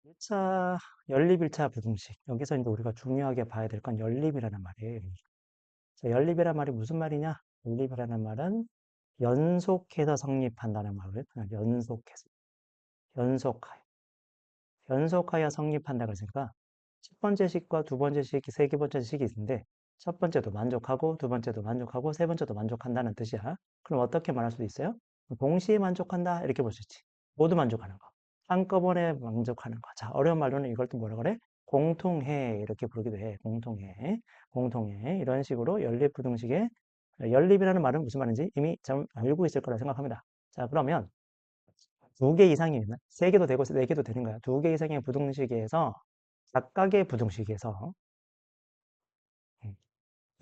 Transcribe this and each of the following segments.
1차 연립 1차 부등식. 여기서 이제 우리가 중요하게 봐야 될 건 연립이라는 말이에요. 자, 연립이란 말이 무슨 말이냐? 연립이라는 말은 연속해서 성립한다는 말을 그냥 연속해서 연속하여 연속하여 성립한다고 했으니까 첫 번째 식과 두 번째 식, 세 번째 식이 있는데 첫 번째도 만족하고 두 번째도 만족하고 세 번째도 만족한다는 뜻이야. 그럼 어떻게 말할 수도 있어요? 동시에 만족한다 이렇게 볼 수 있지. 모두 만족하는 거. 한꺼번에 만족하는 거. 자, 어려운 말로는 이걸 또 뭐라 그래? 공통해 이렇게 부르기도 해. 공통해. 공통해. 이런 식으로 연립부등식의 연립이라는 말은 무슨 말인지 이미 좀 알고 있을 거라 생각합니다. 자, 그러면 두 개 이상이면 세 개도 되고 네 개도 되는 거야. 두 개 이상의 부등식에서 각각의 부등식에서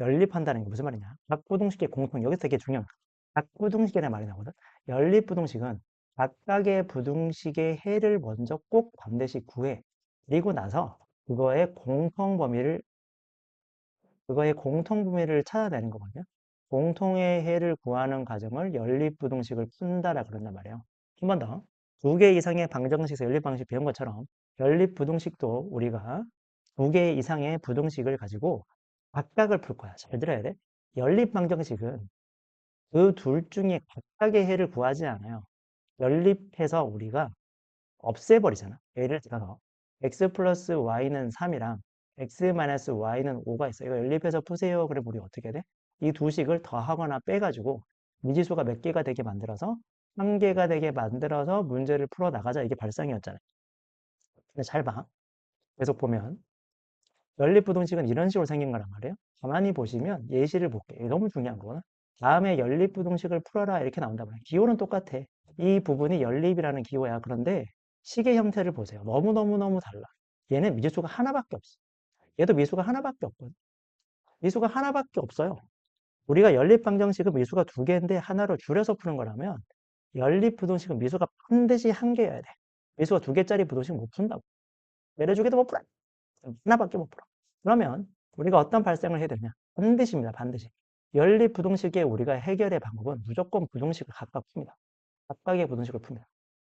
연립한다는 게 무슨 말이냐? 각 부등식의 공통, 여기서 되게 중요한 거야. 각 부등식이라는 말이 나오거든. 연립 부등식은 각각의 부등식의 해를 먼저 꼭 반드시 구해. 그리고 나서 그거의 공통 범위를 찾아내는 거거든요. 공통의 해를 구하는 과정을 연립 부등식을 푼다라 그런단 말이에요. 한 번 더. 두 개 이상의 방정식에서 연립 방식 배운 것처럼 연립 부등식도 우리가 두 개 이상의 부등식을 가지고 각각을 풀 거야. 잘 들어야 돼. 연립 방정식은 그 둘 중에 각각의 해를 구하지 않아요. 연립해서 우리가 없애버리잖아. 예를 들어서 x 플러스 y는 3이랑 x 마이너스 y는 5가 있어. 이거 연립해서 푸세요. 그럼 우리 어떻게 돼? 이 두 식을 더하거나 빼가지고 미지수가 몇 개가 되게 만들어서 한 개가 되게 만들어서 문제를 풀어 나가자. 이게 발상이었잖아요. 근데 잘 봐. 계속 보면 연립부등식은 이런 식으로 생긴 거란 말이에요. 가만히 보시면 예시를 볼게. 이게 너무 중요한 거구나. 다음에 연립부등식을 풀어라 이렇게 나온단 말이에요. 기호는 똑같아. 이 부분이 연립이라는 기호야. 그런데 식의 형태를 보세요. 너무너무너무 달라. 얘는 미지수가 하나밖에 없어. 얘도 미수가 하나밖에 없거든. 미수가 하나밖에 없어요. 우리가 연립방정식은 미수가 두 개인데 하나로 줄여서 푸는 거라면 연립부등식은 미수가 반드시 한 개여야 돼. 미수가 두 개짜리 부등식 못 푼다고. 내려주기도 못 풀어. 하나밖에 못 풀어. 그러면 우리가 어떤 발생을 해야 되냐? 반드시입니다. 반드시. 연립 부등식의 우리가 해결의 방법은 무조건 부등식을 각각 풉니다. 각각의 부등식을 풉니다.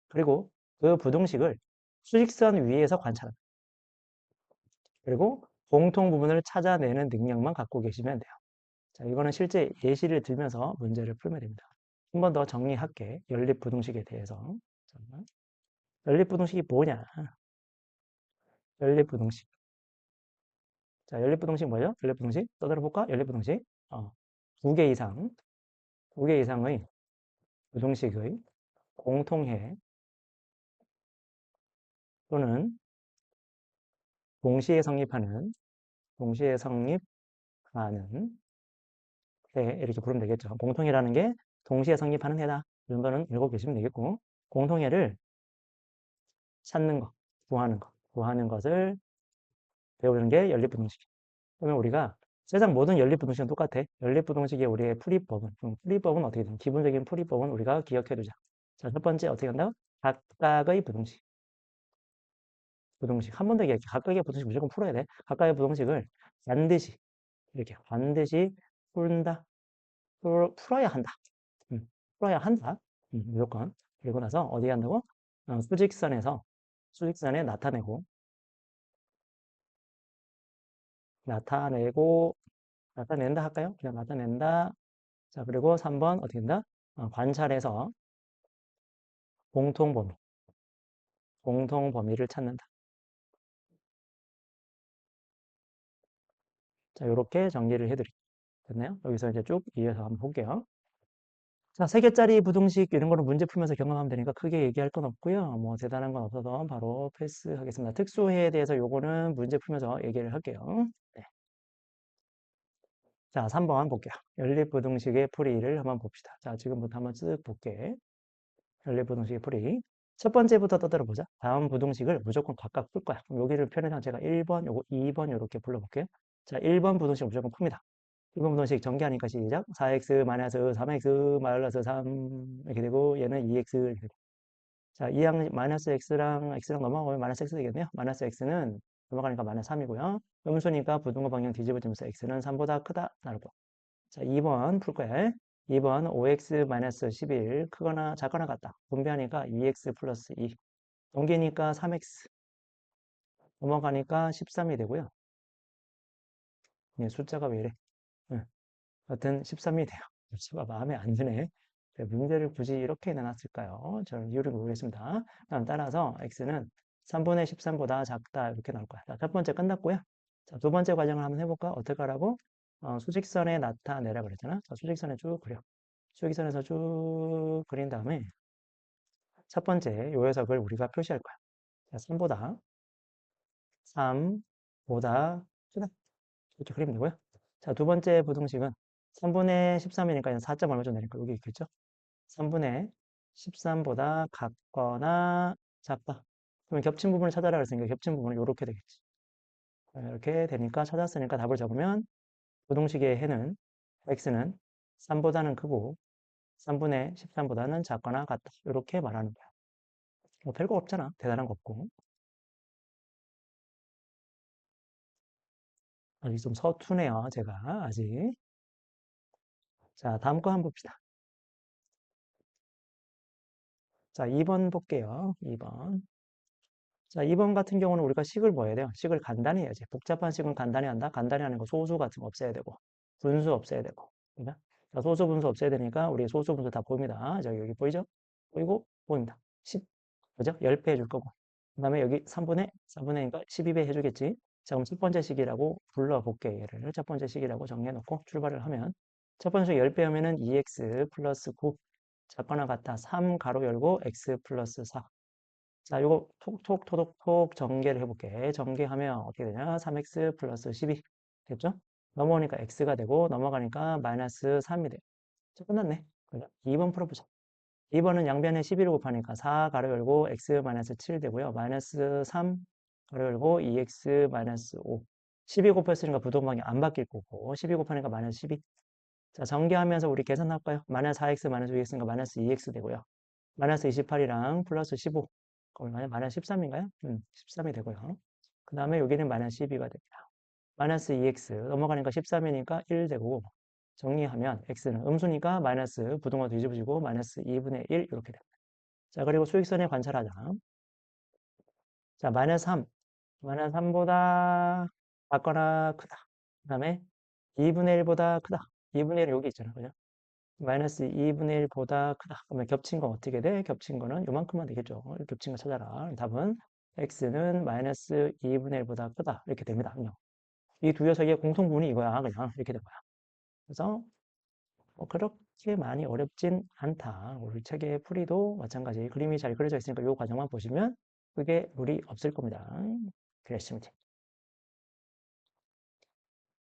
그리고 그 부등식을 수직선 위에서 관찰합니다. 그리고 공통 부분을 찾아내는 능력만 갖고 계시면 돼요. 자, 이거는 실제 예시를 들면서 문제를 풀면 됩니다. 한 번 더 정리할게. 연립 부등식에 대해서. 연립 부등식이 뭐냐? 연립 부등식. 자, 연립부등식 뭐예요? 연립부등식 떠들어 볼까? 연립부등식 두 개 이상, 두 개 이상의 부등식의 공통해 또는 동시에 성립하는, 동시에 성립하는 해 이렇게 부르면 되겠죠. 공통해라는 게 동시에 성립하는 해다. 이 정도는 읽고 계시면 되겠고, 공통해를 찾는 것, 구하는 것을 배우는 게 연립부등식. 그러면 우리가 세상 모든 연립부등식은 똑같아. 연립부등식의 우리의 풀이법은, 풀이법은 어떻게 되냐? 기본적인 풀이법은 우리가 기억해 두자. 자, 첫 번째 어떻게 한다? 각각의 부등식. 부등식. 한 번 더 얘기할게. 각각의 부등식 무조건 풀어야 돼. 각각의 부등식을 반드시, 이렇게 반드시 푼다. 풀어야 한다. 풀어야 한다. 무조건. 그리고 나서 어디 한다고? 수직선에 나타내고, 나타낸다 할까요? 그냥 나타낸다. 자, 그리고 3번 어떻게 된다? 관찰해서 공통 범위, 공통 범위를 찾는다. 자, 이렇게 정리를 해드릴게요. 됐나요? 여기서 이제 쭉 이어서 한번 볼게요. 자, 3개짜리 부등식 이런 거는 문제 풀면서 경험하면 되니까 크게 얘기할 건 없고요. 뭐 대단한 건 없어서 바로 패스하겠습니다. 특수해에 대해서 요거는 문제 풀면서 얘기를 할게요. 네. 자, 3번 볼게요. 연립부등식의 풀이를 한번 봅시다. 자, 지금부터 한번 쓱 볼게. 연립부등식의 풀이. 첫 번째부터 떠들어 보자. 다음 부등식을 무조건 각각 풀 거야. 그럼 여기를 편해서 제가 1번, 요거 2번 이렇게 불러볼게요. 자, 1번 부등식 무조건 풉니다. 1번 부등식 전개하니까 시작. 4x 마이너스 3x 마이너스 3 이렇게 되고 얘는 2x 이렇게 되고. 자, 마이너스 x랑 넘어가면 마이너스 x 되겠네요. 마이너스 x는 넘어가니까 마이너스 3이고요. 음수니까 부등호 방향 뒤집어지면서 x는 3보다 크다 나올 거. 자, 2번 풀 거야. 2번 5x-11 크거나 작거나 같다. 분배하니까 2x 플러스 2. 넘기니까 3x. 넘어가니까 13이 되고요. 숫자가 왜 이래? 응. 하여튼 13이 돼요. 숫자가 마음에 안 드네. 왜 문제를 굳이 이렇게 내놨을까요? 저는 이유를 모르겠습니다. 다음 따라서 x는 3분의 13보다 작다 이렇게 나올 거야. 자, 첫 번째 끝났고요. 자, 두 번째 과정을 한번 해볼까? 어떻게 하라고? 수직선에 나타내라 그랬잖아. 자, 수직선에 쭉 그려. 수직선에서 쭉 그린 다음에 첫 번째 요 녀석을 우리가 표시할 거야. 자, 3보다 크다. 이렇게 그리면 되고요. 자, 두 번째 부등식은 3분의 13이니까 4점 얼마 정도 되니까 여기 있겠죠? 3분의 13보다 같거나 작다. 그러면 겹친 부분을 찾아라 그랬으니까 겹친 부분은 이렇게 되겠지. 이렇게 되니까 찾았으니까 답을 적으면 부등식의 해는 x는 3보다는 크고 3분의 13보다는 작거나 같다. 이렇게 말하는 거야. 뭐 별거 없잖아. 대단한 거 없고. 아직 좀 서투네요. 제가 아직. 자, 다음 거 한번 봅시다. 자, 2번 볼게요. 2번. 자, 2번 같은 경우는 우리가 식을 뭐 해야 돼요? 식을 간단히 해야지. 복잡한 식은 간단히 한다. 간단히 하는 거 소수 같은 거 없애야 되고, 분수 없애야 되고. 그죠? 자, 소수 분수 없애야 되니까 우리 소수 분수 다 보입니다. 자, 여기 보이죠? 보이고, 보입니다. 10. 그죠? 10배 해줄 거고. 그 다음에 여기 3분의 12배 해주겠지? 자, 그럼 첫 번째 식이라고 불러볼게. 얘를 첫 번째 식이라고 정리해놓고 출발을 하면 첫 번째 식 10배 하면은 2x 플러스 9 작거나 같다. 3 가로 열고 x 플러스 4. 자, 요거 톡톡 토독톡 전개를 해볼게. 전개하면 어떻게 되냐? 3x 플러스 12 됐죠? 넘어오니까 x가 되고 넘어가니까 마이너스 3이 돼요. 자, 끝났네. 그죠? 2번 풀어보자. 2번은 양변에 11을 곱하니까 4 가로 열고 x 마이너스 7 되고요. 마이너스 3 가로 열고 2x 마이너스 5. 12 곱했으니까 부동방이 안 바뀔 거고 12 곱하니까 마이너스 12. 자, 전개하면서 우리 계산할까요? 마이너스 4x 마이너스 2x니까 마이너스 2x 되고요. 마이너스 28이랑 플러스 15. 얼마냐? 마이너스 13인가요? 13이 되고요. 그 다음에 여기는 마이너스 12가 됩니다. 마이너스 2x 넘어가니까 13이니까 1 되고 정리하면 x는 음수니까 마이너스 부동호 뒤집어지고 마이너스 2분의 1 이렇게 됩니다. 자, 그리고 수직선에 관찰하자. 자, 마이너스 3. 마이너스 3보다 작거나 크다. 그 다음에 2분의 1보다 크다. 2분의 1 여기 있잖아. 그죠? 마이너스 2분의 1보다 크다. 그러면 겹친 건 어떻게 돼? 겹친 거는 요만큼만 되겠죠. 겹친 거 찾아라. 답은 x는 마이너스 2분의 1보다 크다. 이렇게 됩니다. 그냥. 이 두 녀석의 공통분이 이거야. 그냥 이렇게 된 거야. 그래서 뭐 그렇게 많이 어렵진 않다. 우리 책의 풀이도 마찬가지. 그림이 잘 그려져 있으니까 이 과정만 보시면 그게 무리 없을 겁니다. 그랬으면 돼.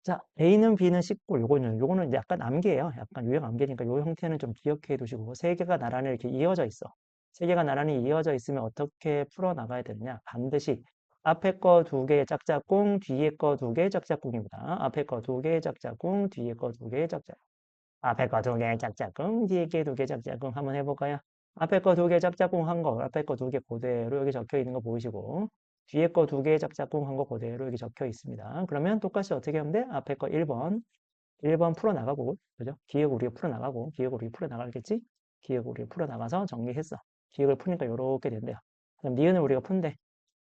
자, A는 B는 19, 요거는 이제 약간 암기예요. 약간 유형 암기니까 요 형태는 좀 기억해 두시고, 세 개가 나란히 이렇게 이어져 있어. 세 개가 나란히 이어져 있으면 어떻게 풀어 나가야 되느냐? 반드시 앞에 거 두 개 짝짝꿍, 뒤에 거 두 개 짝짝꿍입니다. 앞에 거 두 개 짝짝꿍, 뒤에 거 두 개 짝짝. 앞에 거 두 개 짝짝꿍, 뒤에 게 두 개 짝짝꿍 한번 해볼까요? 앞에 거 두 개 짝짝꿍 한 거, 앞에 거 두 개 그대로 여기 적혀 있는 거 보이시고, 뒤에 거 두 개 짝짝꿍 한 거 그대로 여기 적혀 있습니다. 그러면 똑같이 어떻게 하면 돼? 앞에 거 1번 풀어나가고, 그죠? 기억 우리가 풀어나가고, 기억 우리 풀어나가겠지? 기억 우리 풀어나가서 정리했어. 기억을 푸니까 이렇게 된대요. 그럼 니은을 우리가 푼대.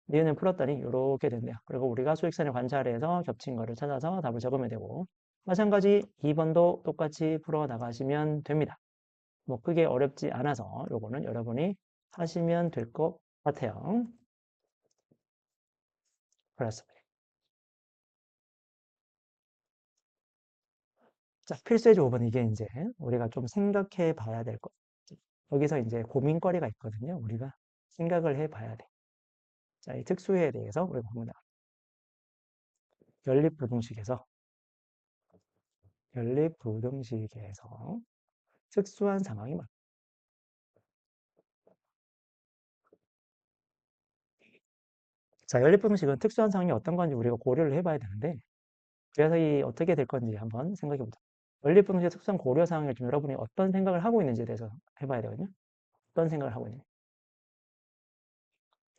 니은을 풀었더니 이렇게 된대요. 그리고 우리가 수직선을 관찰해서 겹친 거를 찾아서 답을 적으면 되고, 마찬가지 2번도 똑같이 풀어나가시면 됩니다. 뭐 크게 어렵지 않아서 요거는 여러분이 하시면 될 것 같아요. 그렇습니다. 자, 필수예제 5번 이게 이제 우리가 좀 생각해 봐야 될 것. 여기서 이제 고민거리가 있거든요. 우리가 생각을 해 봐야 돼. 자, 이 특수에 대해서 우리가 봅니다. 연립부등식에서 특수한 상황이 말. 자, 연립부등식은 특수한 상황이 어떤 건지 우리가 고려를 해 봐야 되는데 그래서 이 어떻게 될 건지 한번 생각해 보자. 연립부등식의 특수한 고려 사항을 좀 여러분이 어떤 생각을 하고 있는지에 대해서 해 봐야 되거든요. 어떤 생각을 하고 있는지.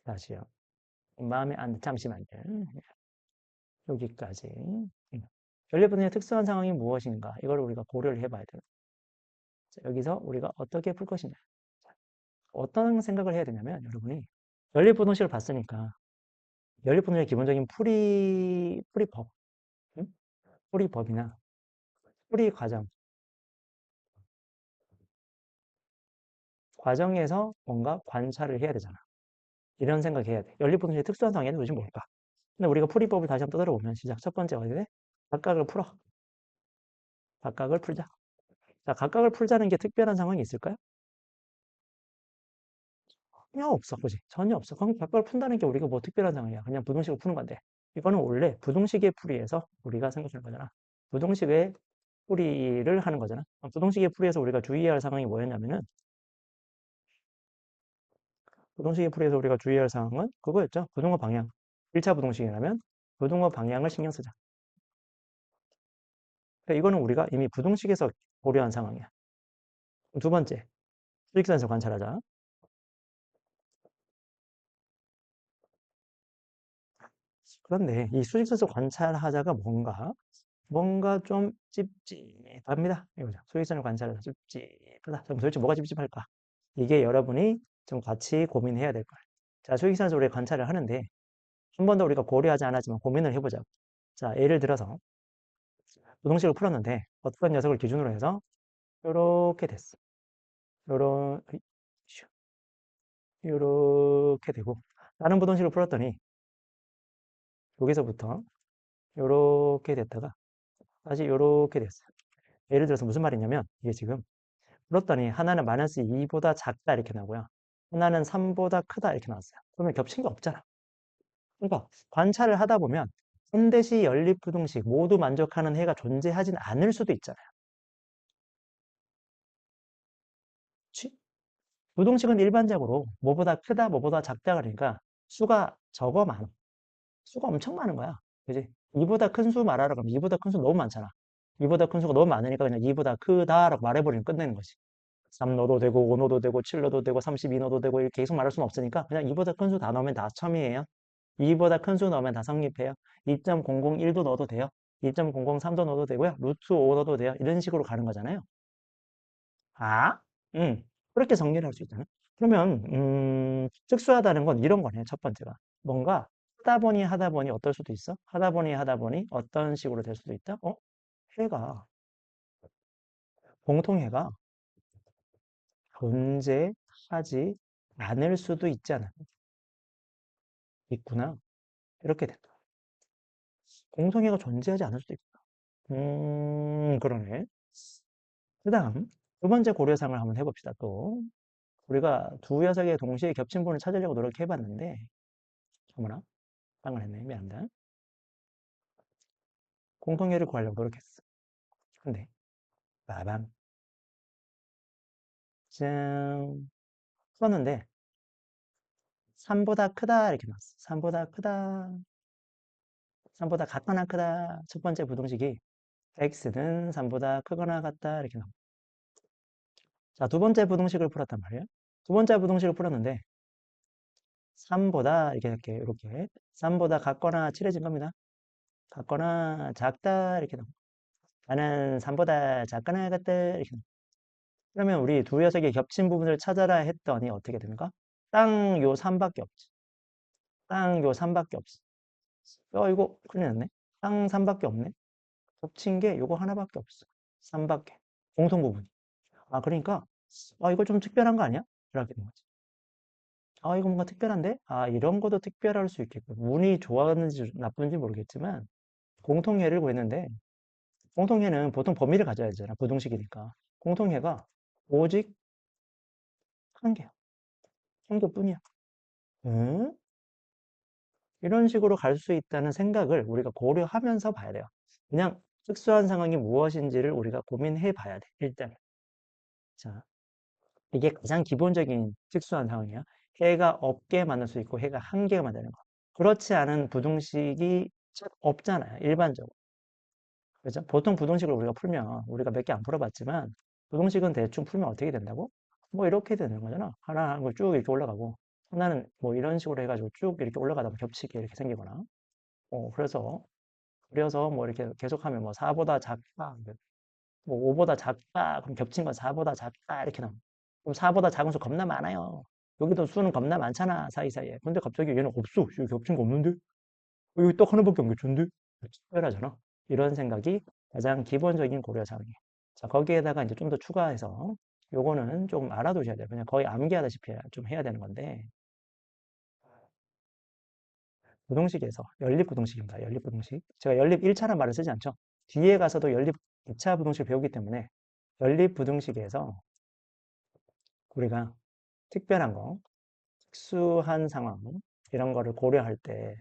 다시요. 마음에 안, 잠시만요. 여기까지. 연립분의 특수한 상황이 무엇인가? 이걸 우리가 고려를 해봐야 돼요. 자, 여기서 우리가 어떻게 풀 것이냐. 자, 어떤 생각을 해야 되냐면, 여러분이 연립분홍식을 봤으니까, 연립분동의 기본적인 풀이법, 응? 풀이법이나 풀이 과정에서 뭔가 관찰을 해야 되잖아. 이런 생각해야 돼. 연립분동의 특수한 상황에는 도대체 뭘까? 근데 우리가 풀이법을 다시 한번 떠들어보면 시작. 첫 번째 어디 돼? 각각을 풀어. 각각을 풀자. 자, 각각을 풀자는 게 특별한 상황이 있을까요? 전혀 없어. 그지? 전혀 없어. 그럼 각각을 푼다는 게 우리가 뭐 특별한 상황이야. 그냥 부등식을 푸는 건데. 이거는 원래 부등식의 풀이에서 우리가 생각하는 거잖아. 부등식의 풀이를 하는 거잖아. 부등식의 풀이에서 우리가 주의해야 할 상황이 뭐였냐면은, 부등식의 풀이에서 우리가 주의해야 할 상황은 그거였죠. 부등호 방향. 1차 부등식이라면 부등호 방향을 신경 쓰자. 그러니까 이거는 우리가 이미 부등식에서 고려한 상황이야. 두 번째, 수직선에서 관찰하자. 그런데 이 수직선에서 관찰하자가 뭔가 좀 찝찝합니다. 이거죠. 수직선을 관찰해서 찝찝하다. 그럼 도대체 뭐가 찝찝할까? 이게 여러분이 좀 같이 고민해야 될 거예요. 자, 수직선에서 우리가 관찰을 하는데 한 번도 우리가 고려하지 않았지만 고민을 해보자고. 자, 예를 들어서 부등식을 풀었는데 어떤 녀석을 기준으로 해서 요렇게 됐어. 요런, 요렇게 되고 다른 부등식을 풀었더니 여기서부터 요렇게 됐다가 다시 요렇게 됐어요. 예를 들어서 무슨 말이냐면 이게 지금 풀었더니 하나는 마이너스 2보다 작다 이렇게 나오고요. 하나는 3보다 크다 이렇게 나왔어요. 그러면 겹친 게 없잖아. 그러니까 관찰을 하다 보면 반드시 연립부등식 모두 만족하는 해가 존재하진 않을 수도 있잖아요. 그치? 부등식은 일반적으로 뭐보다 크다, 뭐보다 작다 그러니까 수가 적어 많아. 수가 엄청 많은 거야. 그지? 2보다 큰 수 말하라 그러면 2보다 큰 수 너무 많잖아. 2보다 큰 수가 너무 많으니까 그냥 2보다 크다라고 말해버리면 끝내는 거지. 3 넣어도 되고 5 넣어도 되고 7 넣어도 되고 32 넣어도 되고 이렇게 계속 말할 수는 없으니까 그냥 2보다 큰 수 다 넣으면 다 첨이에요. 2보다 큰 수 넣으면 다 성립해요. 2.001도 넣어도 돼요. 2.003도 넣어도 되고요. 루트 5 넣어도 돼요. 이런 식으로 가는 거잖아요. 아? 그렇게 정리를 할 수 있잖아요. 그러면 특수하다는 건 이런 거네. 첫 번째가. 뭔가 하다 보니 어떨 수도 있어? 하다 보니 어떤 식으로 될 수도 있다? 해가 공통해가 존재하지 않을 수도 있잖아. 있구나. 이렇게 된다. 공통해가 존재하지 않을 수도 있구나. 그러네. 그 다음, 두 번째 고려상을 한번 해봅시다, 또. 우리가 두 녀석의 동시에 겹친 분을 찾으려고 노력해봤는데, 어머나, 빵을 했네. 미안합니다. 공통해를 구하려고 노력했어. 근데, 빠밤. 짠. 풀었는데, 3보다 크다, 이렇게 나왔어. 3보다 크다. 3보다 같거나 크다. 첫 번째 부등식이 x는 3보다 크거나 같다. 이렇게 나옵니다. 자, 두 번째 부등식을 풀었단 말이에요. 두 번째 부등식을 풀었는데 3보다 이렇게 할게요. 이렇게 3보다 같거나 칠해진 겁니다. 같거나 작다 이렇게 나옵니다. 나는 3보다 작거나 같다 이렇게 나옵니다. 그러면 우리 두 녀석의 겹친 부분을 찾아라 했더니 어떻게 됩니까? 땅 요 3밖에 없지. 땅 요 3밖에 없어. 이거 큰일 났네. 땅 3밖에 없네. 겹친 게 요거 하나밖에 없어. 3밖에. 공통 부분. 그러니까 이거 좀 특별한 거 아니야? 이렇게 된 거지. 이거 뭔가 특별한데? 이런 것도 특별할 수 있겠군. 운이 좋았는지 나쁜지 모르겠지만, 공통해를 구했는데, 공통해는 보통 범위를 가져야 되잖아. 부등식이니까. 공통해가 오직 한 개야. 한 개뿐이야. 응? 이런 식으로 갈 수 있다는 생각을 우리가 고려하면서 봐야 돼요. 그냥 특수한 상황이 무엇인지를 우리가 고민해 봐야 돼. 일단. 자, 이게 가장 기본적인 특수한 상황이야. 해가 없게 만들 수 있고 해가 한 개가 만드는 거. 그렇지 않은 부등식이 없잖아요. 일반적으로. 그죠? 보통 부등식을 우리가 풀면 우리가 몇 개 안 풀어봤지만 부등식은 대충 풀면 어떻게 된다고? 뭐 이렇게 되는 거잖아. 하나 한 걸 쭉 이렇게 올라가고 하나는 뭐 이런 식으로 해가지고 쭉 이렇게 올라가다 보면 겹치게 이렇게 생기거나 그래서 뭐 이렇게 계속하면 뭐 4보다 작다 뭐 5보다 작다 그럼 겹친 건 4보다 작다 이렇게 나와. 그럼 4보다 작은 수 겁나 많아요. 여기도 수는 겁나 많잖아 사이사이에. 근데 갑자기 얘는 없어. 여기 겹친 거 없는데? 여기 딱 하나밖에 안 겹쳤는데? 특별하잖아. 이런 생각이 가장 기본적인 고려 사항이에요. 자, 거기에다가 이제 좀 더 추가해서 요거는 좀 알아두셔야 돼요. 그냥 거의 암기하다시피 좀 해야 되는 건데, 부동식에서 연립부동식입니다. 연립부동식. 제가 연립 1차란 말을 쓰지 않죠. 뒤에 가서도 연립 2차 부동식을 배우기 때문에 연립부동식에서 우리가 특별한 거, 특수한 상황, 이런 거를 고려할 때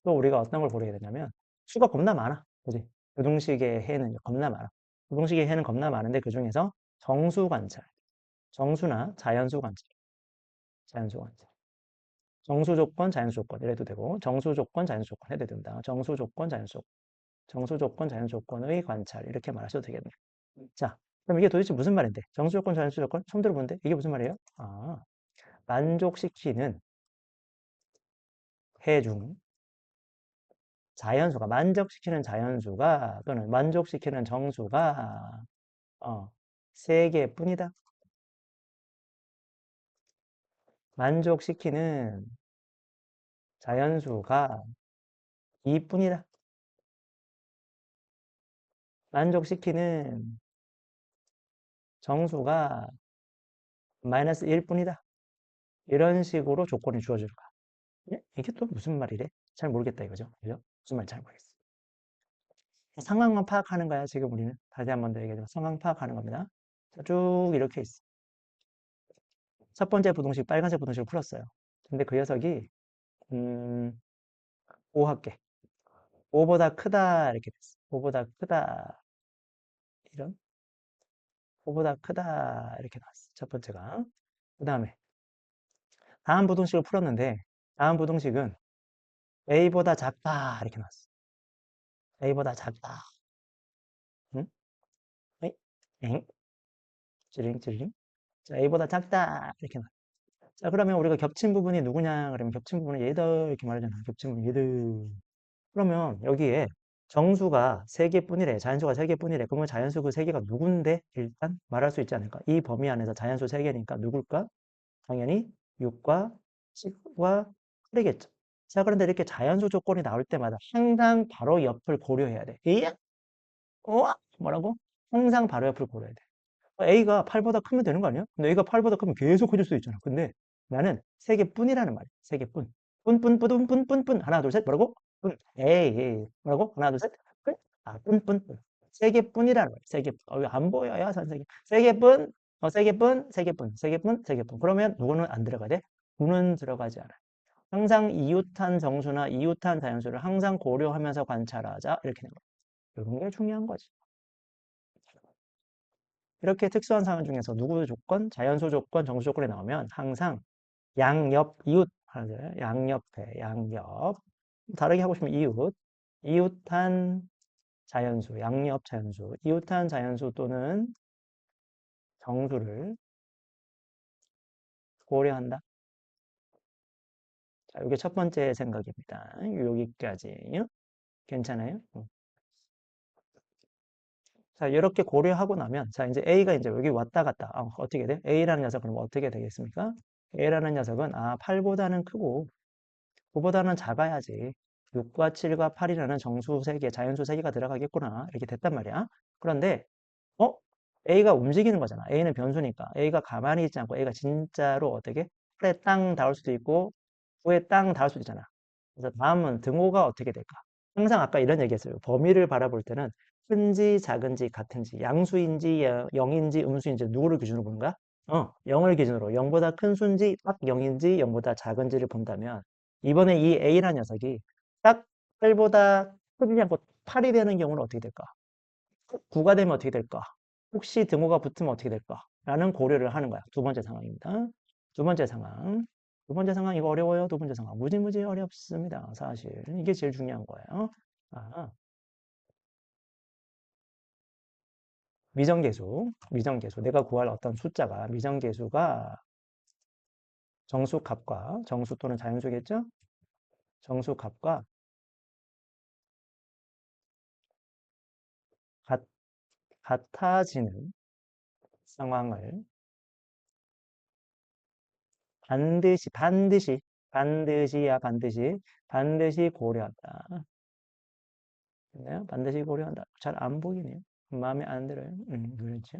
또 우리가 어떤 걸 고려해야 되냐면 수가 겁나 많아. 그지? 부동식의 해는 겁나 많아. 부동식의 해는 겁나 많은데 그 중에서 정수 관찰, 정수나 자연수 관찰, 자연수 관찰. 정수 조건, 자연수 조건 이래도 되고 정수 조건, 자연수 조건 해도 된다. 정수 조건, 자연수 조건. 정수 조건, 자연 조건의 관찰 이렇게 말하셔도 되겠네요. 자, 그럼 이게 도대체 무슨 말인데? 정수 조건, 자연 조건 처음 들어보는데 이게 무슨 말이에요? 아, 만족시키는 해중 자연수가 만족시키는 자연수가 또는 만족시키는 정수가 세 개뿐이다. 만족시키는 자연수가 이뿐이다. 만족시키는 정수가 마이너스 1뿐이다. 이런 식으로 조건이 주어질 거야. 예? 이게 또 무슨 말이래? 잘 모르겠다 이거죠. 그죠? 무슨 말인지 잘 모르겠어. 상황만 파악하는 거야, 지금 우리는. 다시 한 번 더 얘기하자면 상황 파악하는 겁니다. 자, 쭉 이렇게 있어. 첫 번째 부동식, 빨간색 부동식을 풀었어요. 근데 그 녀석이, 5 할게. 5보다 크다, 이렇게 됐어. 5보다 크다, 이런. 5보다 크다, 이렇게 나왔어. 첫 번째가. 그 다음에, 다음 부동식을 풀었는데, 다음 부동식은 A보다 작다, 이렇게 나왔어. A보다 작다. 응? 에이? 엥? 찌링. 자, A보다 작다, 이렇게 나왔어. 자, 그러면 우리가 겹친 부분이 누구냐? 그러면 겹친 부분은 얘들 이렇게 말하잖아. 겹친 부분 얘들. 그러면 여기에 정수가 3개뿐이래. 자연수가 3개뿐이래. 그러면 자연수 그 3개가 누군데? 일단 말할 수 있지 않을까? 이 범위 안에서 자연수 3개니까 누굴까? 당연히 6과 10과 8이겠죠. 자, 그런데 이렇게 자연수 조건이 나올 때마다 항상 바로 옆을 고려해야 돼. 예? 뭐라고? 항상 바로 옆을 고려해야 돼. A가 8보다 크면 되는 거 아니야? 근데 A가 8보다 크면 계속 커질 수도 있잖아. 근데 나는 3개뿐이라는 말이야. 3개뿐. 뿐. 하나, 둘, 셋. 뭐라고? 뿐. 에이. 뭐라고? 하나, 둘, 셋. 뿐. 아, 뿐. 3개뿐이라는 말이야. 3개. 안 보여요, 선생님. 3개뿐. 3개뿐. 3개뿐. 3개뿐. 3개뿐. 그러면 누구는 안 들어가야 돼? 누는 들어가지 않아. 항상 이웃한 정수나 이웃한 자연수를 항상 고려하면서 관찰하자. 이렇게 되는 거야. 이런 게 중요한 거지. 이렇게 특수한 상황 중에서 누구 조건, 자연수 조건, 정수 조건이 나오면 항상 양옆, 이웃, 양옆에, 양옆. 다르게 하고 싶으면 이웃, 이웃한 자연수, 양옆 자연수, 이웃한 자연수 또는 정수를 고려한다. 자, 이게 첫 번째 생각입니다. 여기까지. 괜찮아요? 자, 이렇게 고려하고 나면, 자, 이제 A가 이제 여기 왔다 갔다. 어떻게 돼? A라는 녀석은 뭐 어떻게 되겠습니까? A라는 녀석은, 8보다는 크고, 9보다는 작아야지. 6과 7과 8이라는 정수 3개, 자연수 3개가 들어가겠구나. 이렇게 됐단 말이야. 그런데, 어? A가 움직이는 거잖아. A는 변수니까. A가 가만히 있지 않고 A가 진짜로 어떻게? 8에 땅 닿을 수도 있고, 9에 땅 닿을 수도 있잖아. 그래서 다음은 등호가 어떻게 될까? 항상 아까 이런 얘기 했어요. 범위를 바라볼 때는 큰지 작은지 같은지 양수인지 0인지 음수인지 누구를 기준으로 보는 거야? 0을 기준으로 0보다 큰 수인지 딱 0인지 0보다 작은지를 본다면 이번에 이 A라는 녀석이 딱 8보다 크지 않고 8이 되는 경우는 어떻게 될까? 9가 되면 어떻게 될까? 혹시 등호가 붙으면 어떻게 될까? 라는 고려를 하는 거야. 두 번째 상황입니다. 두 번째 상황. 두 번째 상황 이거 어려워요? 두 번째 상황. 무지무지 어렵습니다. 사실. 이게 제일 중요한 거예요. 아, 미정계수. 내가 구할 어떤 숫자가, 미정계수가 정수값과, 정수 또는 자연수겠죠? 정수값과 같, 같아지는 상황을 반드시 반드시야, 반드시. 반드시 고려한다. 됐나요? 반드시 고려한다. 잘 안 보이네요. 마음에 안 들어요. 그렇죠.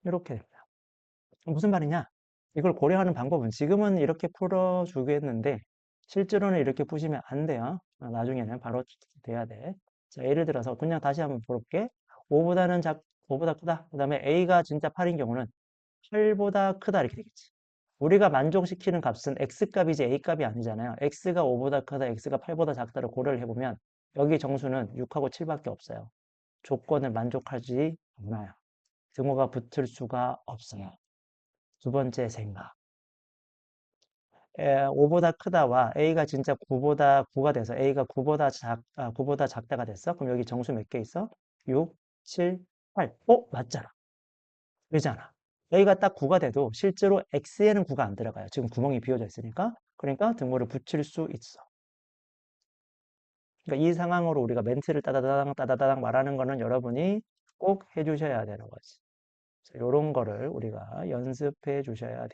이렇게 됩니다. 무슨 말이냐? 이걸 고려하는 방법은 지금은 이렇게 풀어주겠는데 실제로는 이렇게 푸시면 안 돼요. 나중에는 바로 돼야 돼. 자, 예를 들어서 그냥 다시 한번 볼게. 5보다 크다. 그 다음에 A가 진짜 8인 경우는 8보다 크다 이렇게 되겠지. 우리가 만족시키는 값은 X값이지 A값이 아니잖아요. X가 5보다 크다, X가 8보다 작다를 고려를 해보면 여기 정수는 6하고 7밖에 없어요. 조건을 만족하지 않아요. 등호가 붙을 수가 없어요. 두 번째 생각. 5보다 크다와 A가 진짜 9가 돼서 A가 9보다 작다가 됐어? 그럼 여기 정수 몇 개 있어? 6, 7, 8. 맞잖아. 그잖아. A가 딱 9가 돼도 실제로 X에는 9가 안 들어가요. 지금 구멍이 비어져 있으니까. 그러니까 등호를 붙일 수 있어. 그러니까 이 상황으로 우리가 멘트를 따다다당 따다다당 말하는 거는 여러분이 꼭 해주셔야 되는 거지. 이런 거를 우리가 연습해 주셔야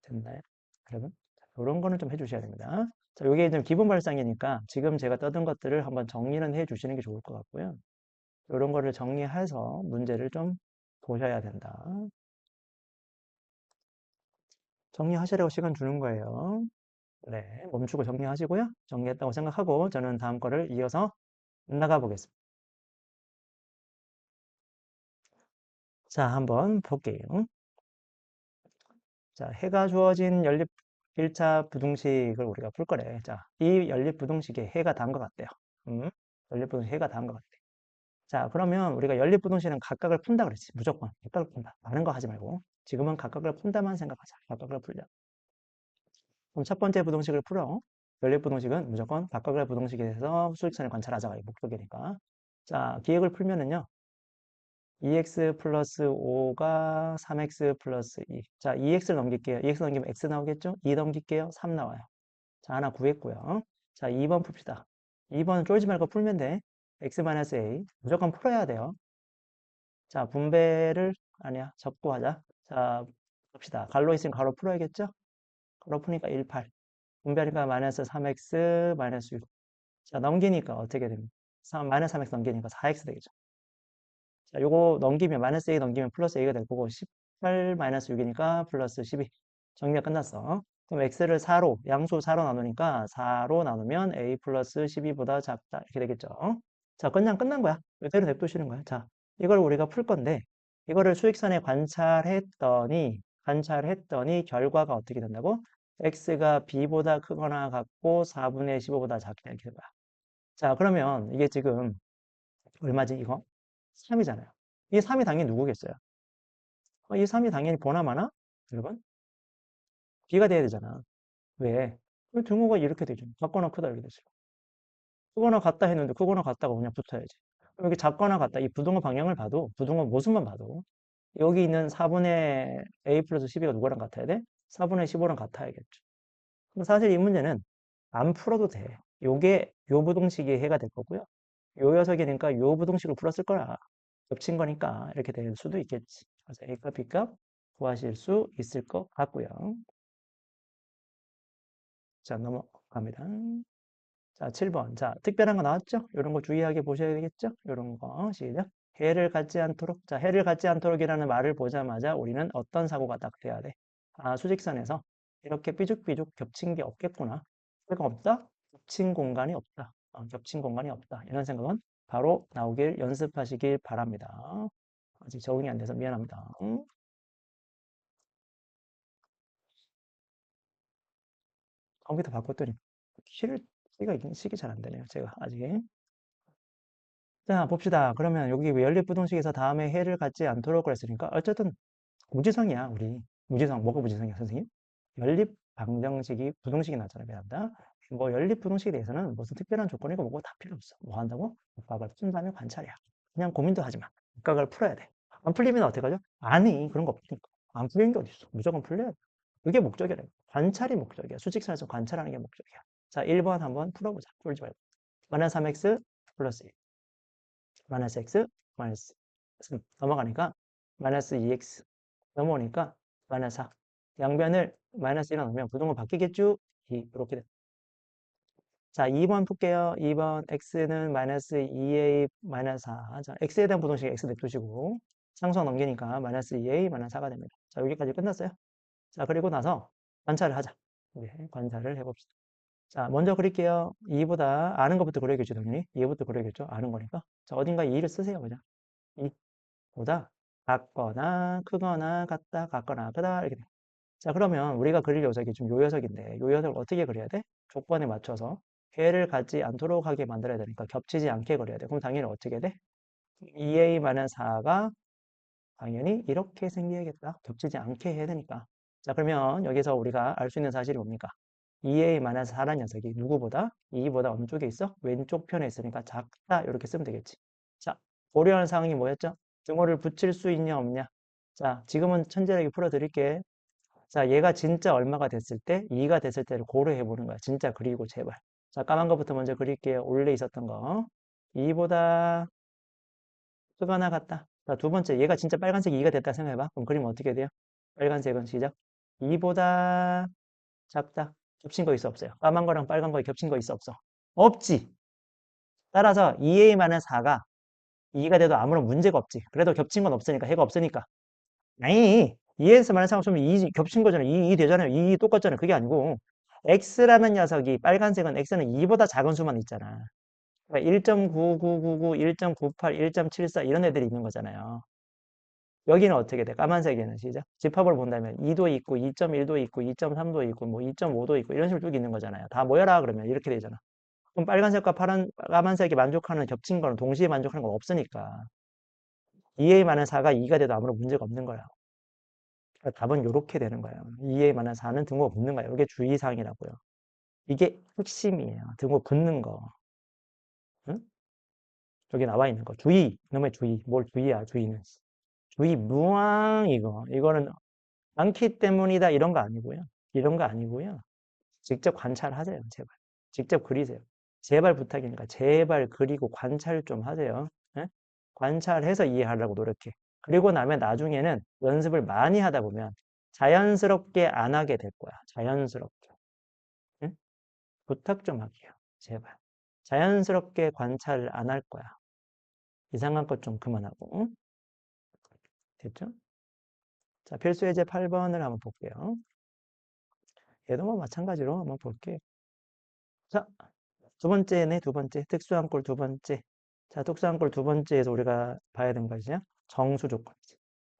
됐나요? 여러분? 이런 거는 좀 해주셔야 됩니다. 자, 이게 좀 기본 발상이니까 지금 제가 떠든 것들을 한번 정리는 해 주시는 게 좋을 것 같고요. 이런 거를 정리해서 문제를 좀 보셔야 된다. 정리하시라고 시간 주는 거예요. 네, 멈추고 정리하시고요. 정리했다고 생각하고 저는 다음 거를 이어서 나가 보겠습니다. 자, 한번 볼게요. 자, 해가 주어진 연립 1차 부등식을 우리가 풀 거래. 자, 이 연립 부등식에 해가 단 것 같대요. 연립 부등식 해가 단 것 같대. 자, 그러면 우리가 연립 부등식은 각각을 푼다 그랬지. 무조건 각각을 푼다. 다른 거 하지 말고. 지금은 각각을 푼다만 생각하자. 각각을 풀자. 그럼 첫 번째 부등식을 풀어. 연립 부등식은 무조건 각각의 부등식에 대해서 수직선을 관찰하자가 이 목적이니까. 자, 기획을 풀면은요. 2x 플러스 5가 3x 플러스 2. 자, 2x를 넘길게요. 2x 넘기면 x 나오겠죠? 2 넘길게요. 3 나와요. 자, 하나 구했고요. 자, 2번 풉시다. 2번 쫄지 말고 풀면 돼. x-a. 무조건 풀어야 돼요. 자, 분배를, 아니야, 접고 하자. 자, 봅시다. 가로 있으면 가로 풀어야겠죠? 가로 푸니까 1, 8. 분배하니까 마이너스 3x, 마이너스 6. 자, 넘기니까 어떻게 됩니까? 마이너스 3x 넘기니까 4x 되겠죠? 자, 요거 넘기면, 마이너스 A 넘기면 플러스 A가 될 거고, 18 마이너스 6이니까 플러스 12. 정리가 끝났어. 그럼 x를 4로, 양수 4로 나누니까 4로 나누면 A 플러스 12보다 작다. 이렇게 되겠죠? 자, 그냥 끝난 거야. 이대로 냅두시는 거야. 자, 이걸 우리가 풀 건데, 이거를 수익선에 관찰했더니 결과가 어떻게 된다고? x가 b보다 크거나 같고 4분의 15보다 작다. 이렇게 된 거야. 자, 그러면 이게 지금 얼마지, 이거? 3이잖아요. 이 3이 당연히 누구겠어요? 이 3이 당연히 보나마나? 여러분? B가 돼야 되잖아. 왜? 그 등호가 이렇게 되죠. 작거나 크다 이렇게 됐어요. 크거나 같다 했는데 크거나 같다가 그냥 붙어야지. 그럼 여기 작거나 같다. 이 부등호 방향을 봐도, 부등호 모습만 봐도 여기 있는 4분의 A 플러스 12가 누구랑 같아야 돼? 4분의 15랑 같아야겠죠. 그럼 사실 이 문제는 안 풀어도 돼. 요게 요 부등식이 해가 될 거고요. 요 녀석이니까 요 부등식을 풀었을 거라. 겹친 거니까 이렇게 될 수도 있겠지. 그래서 A값, B값 구하실 수 있을 것 같고요. 자, 넘어갑니다. 자, 7번. 자, 특별한 거 나왔죠? 이런 거 주의하게 보셔야 되겠죠? 이런 거. 시작. 해를 갖지 않도록. 자, 해를 갖지 않도록이라는 말을 보자마자 우리는 어떤 사고가 딱 돼야 돼? 아, 수직선에서 이렇게 삐죽삐죽 겹친 게 없겠구나. 해가 없다? 겹친 공간이 없다. 겹친 공간이 없다. 이런 생각은 바로 나오길 연습하시길 바랍니다. 아직 적응이 안 돼서 미안합니다. 컴퓨터 바꿨더니 키가 식이 잘 안 되네요. 제가 아직. 자, 봅시다. 그러면 여기 왜 연립부등식에서 다음에 해를 갖지 않도록 그랬으니까 어쨌든 무지성이야, 우리. 무지성, 뭐가 무지성이야, 선생님? 연립 방정식이 부등식이 나왔잖아요. 미안합니다. 뭐 연립 부등식에 대해서는 무슨 특별한 조건이고 뭐고 다 필요 없어. 뭐 한다고? 각각을 푼 다음에 관찰이야. 그냥 고민도 하지 마. 각각을 풀어야 돼. 안 풀리면 어떻게 하죠? 아니, 그런 거 없으니까. 안 풀리는 게 어딨어. 무조건 풀려야 돼. 그게 목적이래. 관찰이 목적이야. 수직선에서 관찰하는 게 목적이야. 자, 1번 한번 풀어보자. 풀지 말고. 마이너스 3x 플러스 1. 마이너스 x 마이너스 3 넘어가니까 마이너스 2x 넘어오니까 마이너스 4. 양변을 마이너스 1로 넣으면 부등호 바뀌겠죠? 이렇게 돼. 자, 2번 풀게요. 2번 x는 마이너스 2a 마이너스 4. 자, x에 대한 부동식 x 냅두시고 상수항 넘기니까 마이너스 2a 마이너스 4가 됩니다. 자, 여기까지 끝났어요. 자, 그리고 나서 관찰을 하자. 네, 관찰을 해봅시다. 자, 먼저 그릴게요. 2보다 아는 것부터 그려야겠죠, 당연히. 2부터 그려야겠죠. 아는 거니까. 자, 어딘가 2를 쓰세요, 그냥. 2보다 같거나 크거나 같다, 같거나 크다 이렇게 돼. 자, 그러면 우리가 그릴 녀석이 좀 요 녀석인데 요 녀석을 어떻게 그려야 돼? 조건에 맞춰서 해를 갖지 않도록 하게 만들어야 되니까 겹치지 않게 그려야 돼. 그럼 당연히 어떻게 돼? 2a-4가 당연히 이렇게 생겨야겠다. 겹치지 않게 해야 되니까. 자, 그러면 여기서 우리가 알 수 있는 사실이 뭡니까? 2a-4라는 녀석이 누구보다? 2보다 어느 쪽에 있어? 왼쪽 편에 있으니까 작다. 이렇게 쓰면 되겠지. 자, 고려하는 상황이 뭐였죠? 등호를 붙일 수 있냐 없냐? 자, 지금은 천재하게 풀어드릴게. 자, 얘가 진짜 얼마가 됐을 때, 2가 됐을 때를 고려해 보는 거야. 진짜 그리고 제발. 자, 까만 거부터 먼저 그릴게요. 원래 있었던 거. 2보다 크거나 같다. 자, 두 번째, 얘가 진짜 빨간색이 2가 됐다 생각해봐. 그럼 그리면 어떻게 돼요? 빨간색은 시작. 2보다 작다. 겹친 거 있어 없어요? 까만 거랑 빨간 거에 겹친 거 있어 없어? 없지. 따라서 2a-4가 2가 돼도 아무런 문제가 없지. 그래도 겹친 건 없으니까, 해가 없으니까. 아니, 2에서 상관없으면 2 겹친 거잖아요. 2 되잖아요. 2 똑같잖아요. 그게 아니고 x라는 녀석이 빨간색은 x는 2보다 작은 수만 있잖아. 그러니까 1.9999, 1.98, 1.74 이런 애들이 있는 거잖아요. 여기는 어떻게 돼? 까만색에는 시작. 집합을 본다면 2도 있고 2.1도 있고 2.3도 있고 뭐 2.5도 있고 이런 식으로 쭉 있는 거잖아요. 다 모여라 그러면 이렇게 되잖아. 그럼 빨간색과 파란 까만색이 만족하는 겹친 거는 동시에 만족하는 건 없으니까 2a-4가 2가 돼도 아무런 문제가 없는 거야. 그러니까 답은 이렇게 되는 거예요. 2a-4는 등호 붙는 거예요. 이게 주의사항이라고요. 이게 핵심이에요. 등호 붙는 거. 응? 여기 나와 있는 거. 주의. 이놈의 주의. 뭘 주의야, 주의는. 주의 무항 이거. 이거는 많기 때문이다 이런 거 아니고요. 이런 거 아니고요. 직접 관찰하세요. 제발. 직접 그리세요. 제발 부탁이니까 제발 그리고 관찰 좀 하세요. 예? 관찰해서 이해하려고 노력해. 그리고 나면 나중에는 연습을 많이 하다 보면 자연스럽게 안 하게 될 거야. 자연스럽게. 응? 부탁 좀 할게요. 제발. 자연스럽게 관찰 안 할 거야. 이상한 것 좀 그만하고. 응? 됐죠? 자, 필수 예제 8번을 한번 볼게요. 얘도 뭐 마찬가지로 한번 볼게요. 자, 두 번째네, 두 번째. 특수한 꼴 두 번째. 자, 특수한 꼴 두 번째에서 우리가 봐야 되는 것이냐? 정수 조건이지.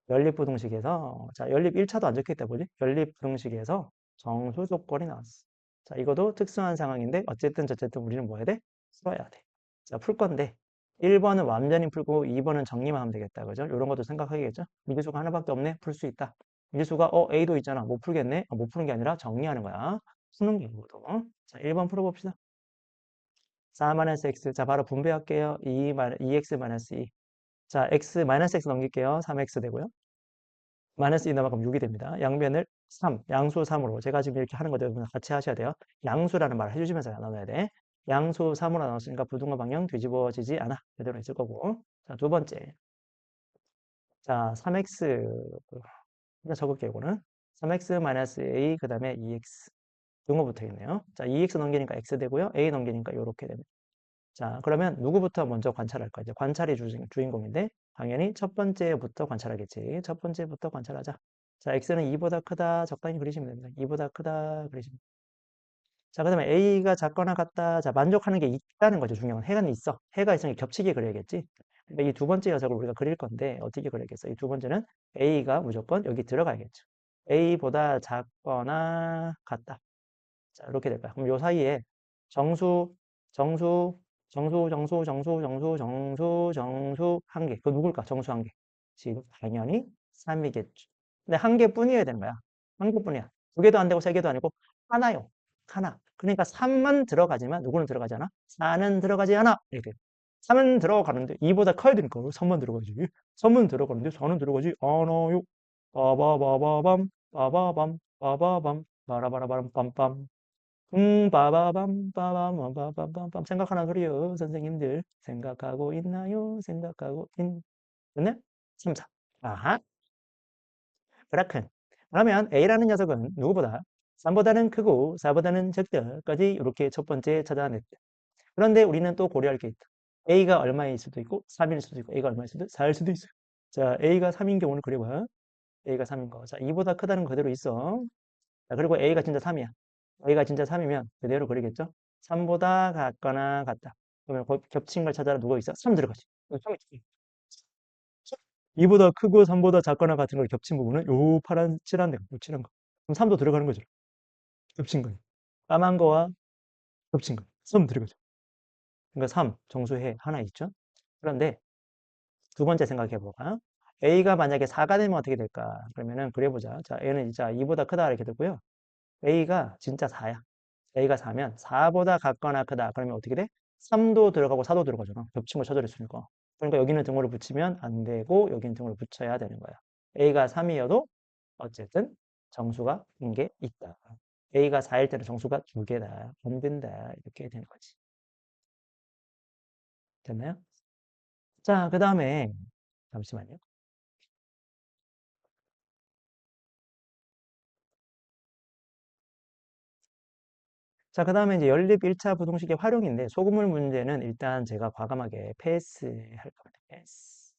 연립부등식에서, 자, 연립 1차도 안 적혀있다 보지? 연립부등식에서 정수 조건이 나왔어. 자, 이것도 특수한 상황인데, 어쨌든 저쨌든 우리는 뭐 해야 돼? 풀어야 돼. 자, 풀 건데, 1번은 완전히 풀고 2번은 정리만 하면 되겠다. 그죠? 이런 것도 생각하겠죠? 미지수가 하나밖에 없네? 풀 수 있다. 미지수가, A도 있잖아. 못 풀겠네? 못 푸는 게 아니라 정리하는 거야. 푸는 게 이거거든. 자, 1번 풀어봅시다. 4-x. 자, 바로 분배할게요. 2x-2. 자, x 넘길게요. 3x 되고요. 마이너스 2 넘어가면 6이 됩니다. 양변을 3, 양수 3으로. 제가 지금 이렇게 하는 거 여러분 같이 하셔야 돼요. 양수라는 말을 해주시면서 나눠야 돼. 양수 3으로 나눴으니까 부등호 방향 뒤집어지지 않아. 그대로 있을 거고. 자, 두 번째. 자, 3x. 그냥 적을게요, 이거는. 3x-a, 그 다음에 2x. 등호 붙어 있네요. 자, 2x 넘기니까 x 되고요. a 넘기니까 이렇게 됩니다. 자, 그러면 누구부터 먼저 관찰할까? 이제 관찰이 주인공인데, 당연히 첫 번째부터 관찰하겠지. 첫 번째부터 관찰하자. 자, x는 2보다 크다. 적당히 그리시면 됩니다. 2보다 크다. 그리시면. 자, 그 다음에 a가 작거나 같다. 자, 만족하는 게 있다는 거죠. 중요한 건. 해가 있어. 해가 있으니까 겹치게 그려야겠지. 이 두 번째 녀석을 우리가 그릴 건데, 어떻게 그려야겠어? 이 두 번째는 a가 무조건 여기 들어가야겠죠. a보다 작거나 같다. 자, 이렇게 될까요? 그럼 요 사이에 정수, 정수, 정수 한 개. 그 누굴까? 정수 한 개. 지금 당연히 3이겠죠. 근데 한 개뿐이어야 되는 거야. 한 개뿐이야. 두 개도 안 되고 세 개도 아니고 하나요. 하나. 그러니까 3만 들어가지만 누구는 들어가지 않아? 4는 들어가지 않아. 이렇게. 3은 들어가는데 2보다 커야 되니까 3만 들어가지. 3은 들어가는데 4는 들어가지 않아요. 빠바바바밤 빠바밤 빠바밤 바라바라바람 빰빰 빠바밤, 빠밤, 빠바밤, 생각하나 소리요, 선생님들. 생각하고 있나요? 됐네? 3, 4. 아하. 그라큰. 그러면 A라는 녀석은 누구보다 3보다는 크고 4보다는 적다까지 이렇게 첫 번째 찾아냈다. 그런데 우리는 또 고려할 게 있다. A가 얼마일 수도 있고 3일 수도 있고 A가 얼마일 수도 4일 수도 있어요. 자, A가 3인 경우를 그려봐. A가 3인 거. 자, 2보다 크다는 거 그대로 있어. 자, 그리고 A가 진짜 3이야. A가 진짜 3이면 그대로 그리겠죠? 3보다 같거나 같다. 그러면 겹친 걸 찾아라. 누가 있어? 3 들어가지. 3 있지. 2보다 크고 3보다 작거나 같은 걸 겹친 부분은 요 파란 칠한 데가, 요 칠한 거. 그럼 3도 들어가는 거죠. 겹친 거. 까만 거와 겹친 거. 3 들어가죠. 그러니까 3, 정수해 하나 있죠? 그런데 두 번째 생각해 볼까? A가 만약에 4가 되면 어떻게 될까? 그러면은 그려보자. 자, A는 진짜 2보다 크다 이렇게 되고요. A가 진짜 4야. A가 4면 4보다 같거나 크다. 그러면 어떻게 돼? 3도 들어가고 4도 들어가잖아. 겹친 거 찾아냈으니까. 그러니까 여기는 등호를 붙이면 안 되고 여기는 등호를 붙여야 되는 거야. A가 3이어도 어쨌든 정수가 긴 게 있다. A가 4일 때는 정수가 2개다. 안 된다. 이렇게 되는 거지. 됐나요? 자, 그 다음에 잠시만요. 자, 그 다음에 이제 연립 1차 부동식의 활용인데 소금물 문제는 일단 제가 과감하게 패스할 겁니다. 패스.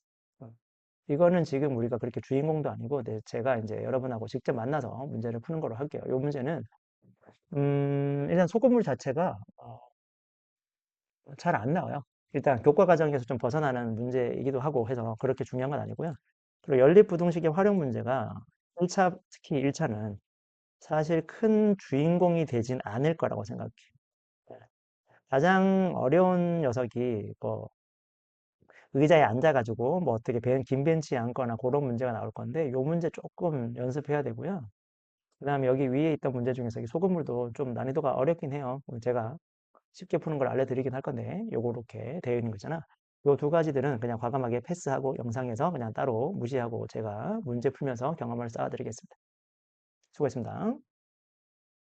이거는 지금 우리가 그렇게 주인공도 아니고 제가 이제 여러분하고 직접 만나서 문제를 푸는 걸로 할게요. 이 문제는 일단 소금물 자체가 잘 안 나와요. 일단 교과 과정에서 좀 벗어나는 문제이기도 하고 해서 그렇게 중요한 건 아니고요. 그리고 연립 부동식의 활용 문제가 1차, 특히 1차는 사실 큰 주인공이 되진 않을 거라고 생각해요. 가장 어려운 녀석이 뭐 의자에 앉아가지고 뭐 어떻게 긴 벤치에 앉거나 그런 문제가 나올 건데 요 문제 조금 연습해야 되고요. 그 다음에 여기 위에 있던 문제 중에서 이 소금물도 좀 난이도가 어렵긴 해요. 제가 쉽게 푸는 걸 알려드리긴 할 건데 요거 이렇게 되어 있는 거잖아. 요 두 가지들은 그냥 과감하게 패스하고 영상에서 그냥 따로 무시하고 제가 문제 풀면서 경험을 쌓아드리겠습니다. 수고했습니다.